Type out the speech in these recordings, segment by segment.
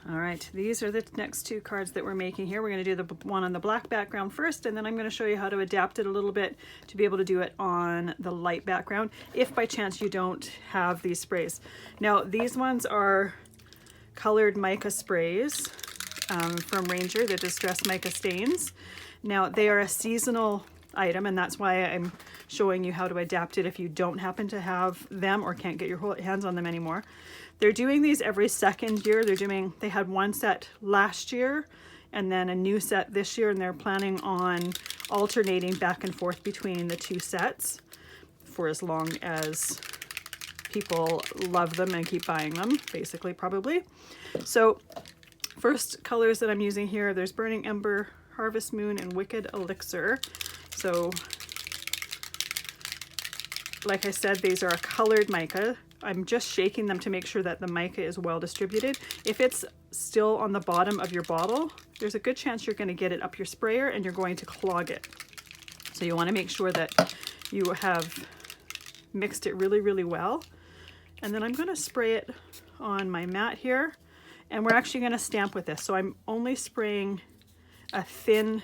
All right, these are the next two cards that we're making here. We're going to do the one on the black background first, and then I'm going to show you how to adapt it a little bit to be able to do it on the light background, if by chance you don't have these sprays. Now, these ones are colored mica sprays from Ranger, the Distress Mica Stains. Now, they are a seasonal item, and that's why I'm showing you how to adapt it if you don't happen to have them or can't get your hands on them anymore. They're doing these every second year. They had one set last year and then a new set this year, and they're planning on alternating back and forth between the two sets for as long as people love them and keep buying them, basically, probably. So first colors that I'm using here, there's Burning Ember, Harvest Moon, and Wicked Elixir. So like I said, these are a colored mica. I'm just shaking them to make sure that the mica is well distributed. If it's still on the bottom of your bottle, there's a good chance you're going to get it up your sprayer and you're going to clog it. So you want to make sure that you have mixed it really, really well. And then I'm going to spray it on my mat here, and we're actually going to stamp with this. So I'm only spraying a thin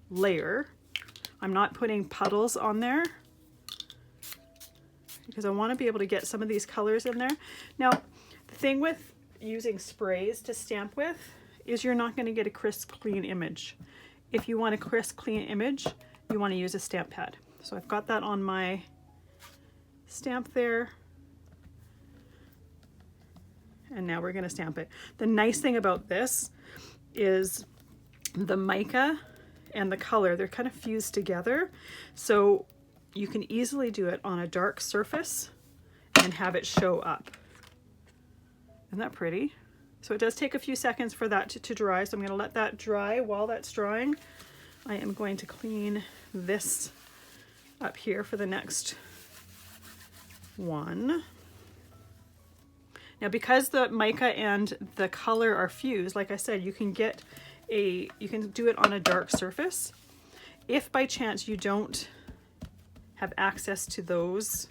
layer. I'm not putting puddles on there, because I want to be able to get some of these colors in there. Now, the thing with using sprays to stamp with is you're not going to get a crisp, clean image. If you want a crisp, clean image, you want to use a stamp pad. So I've got that on my stamp there. And now we're going to stamp it. The nice thing about this is the mica and the color, they're kind of fused together. So you can easily do it on a dark surface and have it show up. Isn't that pretty? So it does take a few seconds for that to dry. So I'm going to let that dry. While that's drying, I am going to clean this up here for the next one. Now, because the mica and the color are fused, like I said, you can do it on a dark surface. If by chance you don't have access to those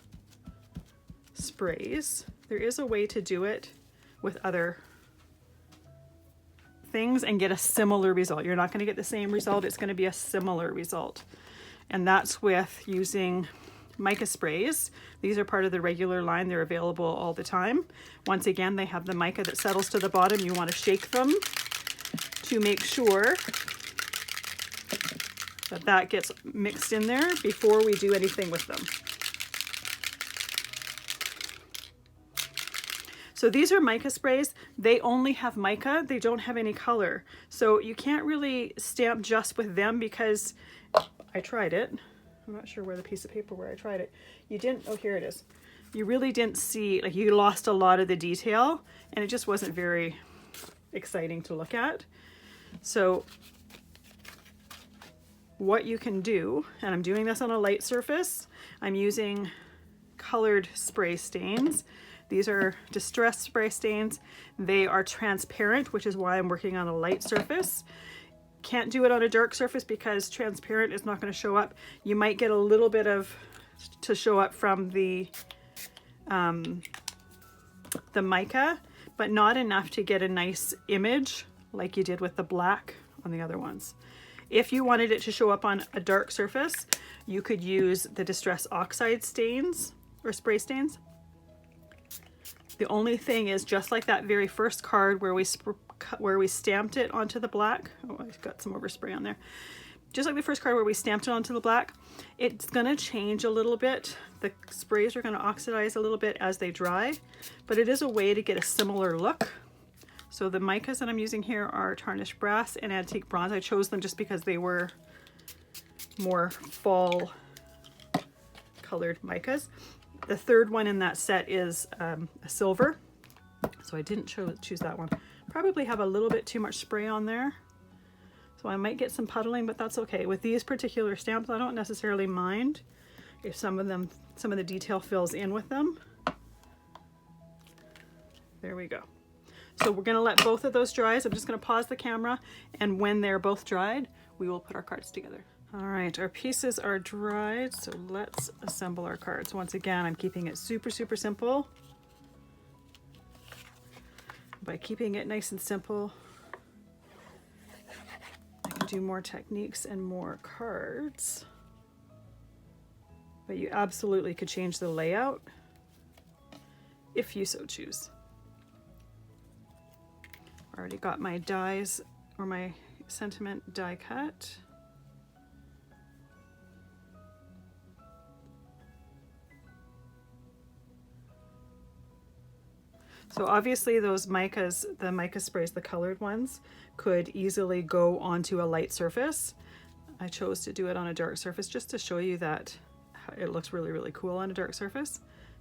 sprays, there is a way to do it with other things and get a similar result. You're not going to get the same result, it's going to be a similar result. And that's with using Mica Sprays. These are part of the regular line. They're available all the time. Once again, they have the mica that settles to the bottom. You want to shake them to make sure that gets mixed in there before we do anything with them. So these are mica sprays. They only have mica. They don't have any color. So you can't really stamp just with them, because I tried it. I'm not sure where the piece of paper where I tried it. You didn't, oh, here it is. You really didn't see, like, you lost a lot of the detail and it just wasn't very exciting to look at. So what you can do, and I'm doing this on a light surface, I'm using colored spray stains. These are Distress Spray Stains. They are transparent, which is why I'm working on a light surface. Can't do it on a dark surface because transparent is not going to show up. You might get a little bit to show up from the mica, but not enough to get a nice image like you did with the black on the other ones. If you wanted it to show up on a dark surface, you could use the Distress Oxide stains or spray stains. The only thing is, just like that very first card where we stamped it onto the black. Oh, I've got some overspray on there. Just like the first card where we stamped it onto the black, it's going to change a little bit. The sprays are going to oxidize a little bit as they dry, but it is a way to get a similar look. So the micas that I'm using here are Tarnished Brass and Antique Bronze. I chose them just because they were more fall colored micas. The third one in that set is a silver, so I didn't choose that one. Probably have a little bit too much spray on there, so I might get some puddling, but that's okay. With these particular stamps, I don't necessarily mind if some of the detail fills in with them. There we go. So we're going to let both of those dry. So I'm just going to pause the camera, and when they're both dried, we will put our cards together. All right, our pieces are dried, so let's assemble our cards. Once again, I'm keeping it super, super simple. by keeping it nice and simple, I can do more techniques and more cards. But you absolutely could change the layout if you so choose. Already got my dies or my sentiment die cut. So obviously those micas, the mica sprays, the colored ones, could easily go onto a light surface. I chose to do it on a dark surface just to show you that it looks really, really cool on a dark surface.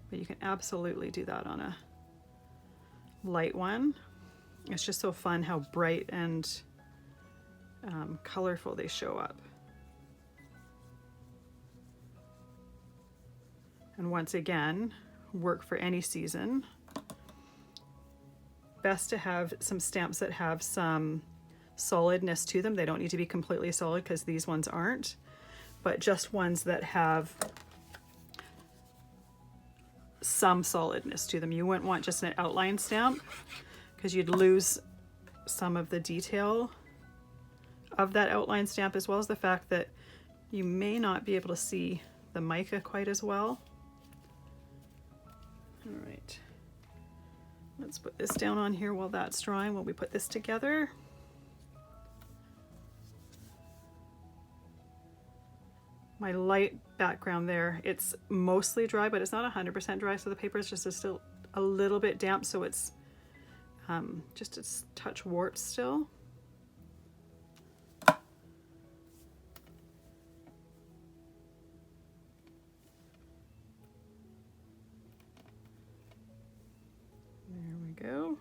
But you can absolutely do that on a light one. It's just so fun how bright and colorful they show up. And once again, work for any season. Best to have some stamps that have some solidness to them. They don't need to be completely solid because these ones aren't, but just ones that have some solidness to them. You wouldn't want just an outline stamp because you'd lose some of the detail of that outline stamp, as well as the fact that you may not be able to see the mica quite as well. All right. Let's put this down on here while that's drying, while we put this together. My light background there, it's mostly dry, but it's not 100% dry, so the paper is just still a little bit damp, so it's just a touch warped still. Go.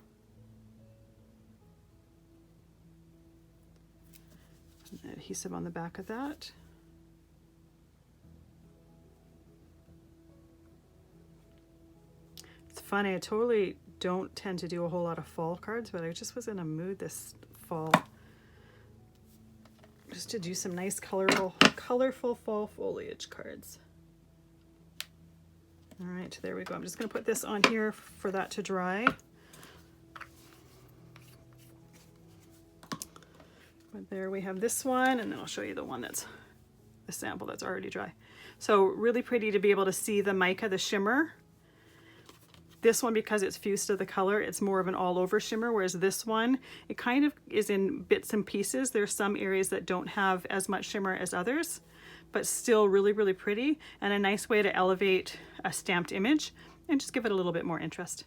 And adhesive on the back of that. It's funny, I totally don't tend to do a whole lot of fall cards, but I just was in a mood this fall just to do some nice colorful fall foliage cards. All right, there we go. I'm just going to put this on here for that to dry. But there we have this one, and then I'll show you the one that's the sample that's already dry. So really pretty to be able to see the mica, the shimmer. This one, because it's fused to the color, it's more of an all over shimmer, whereas this one, it kind of is in bits and pieces. There's some areas that don't have as much shimmer as others, but still really, really pretty and a nice way to elevate a stamped image and just give it a little bit more interest.